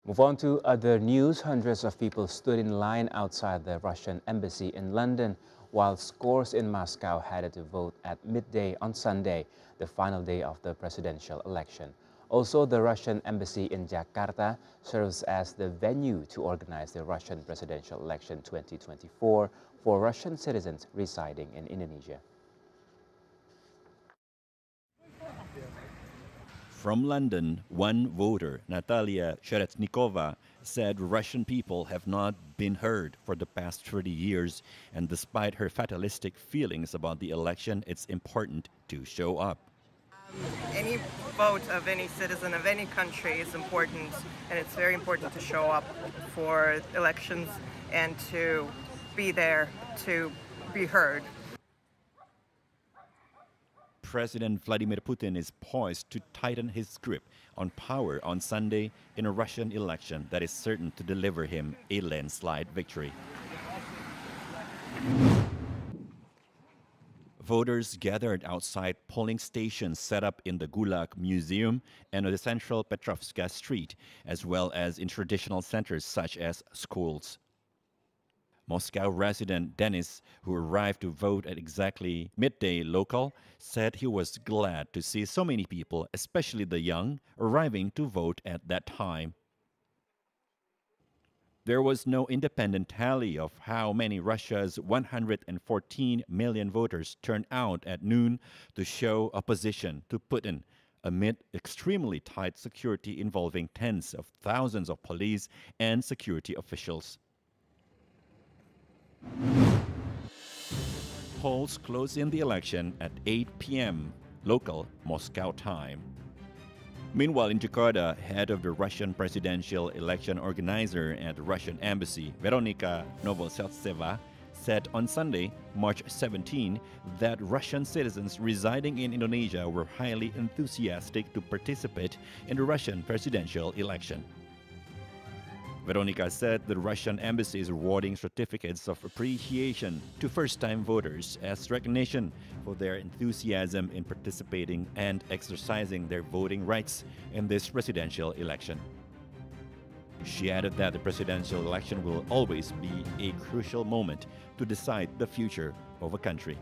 Move on to other news. Hundreds of people stood in line outside the Russian embassy in London, while scores in Moscow headed to vote at midday on Sunday, the final day of the presidential election. Also, the Russian embassy in Jakarta serves as the venue to organize the Russian presidential election 2024 for Russian citizens residing in Indonesia. From London, one voter, Natalia Cheretnikova, said Russian people have not been heard for the past 30 years, and despite her fatalistic feelings about the election, it's important to show up. Any vote of any citizen of any country is important, and it's very important to show up for elections and to be there to be heard. President Vladimir Putin is poised to tighten his grip on power on Sunday in a Russian election that is certain to deliver him a landslide victory. Voters gathered outside polling stations set up in the Gulag Museum and on the central Petrovska Street, as well as in traditional centers such as schools. Moscow resident Denis, who arrived to vote at exactly midday local, said he was glad to see so many people, especially the young, arriving to vote at that time. There was no independent tally of how many Russia's 114 million voters turned out at noon to show opposition to Putin amid extremely tight security involving tens of thousands of police and security officials. Polls close in the election at 8 p.m. local Moscow time. Meanwhile, in Jakarta, head of the Russian presidential election organizer at the Russian embassy, Veronika Novoseltseva, said on Sunday, March 17, that Russian citizens residing in Indonesia were highly enthusiastic to participate in the Russian presidential election. Veronika said the Russian embassy is awarding certificates of appreciation to first-time voters as recognition for their enthusiasm in participating and exercising their voting rights in this presidential election. She added that the presidential election will always be a crucial moment to decide the future of a country.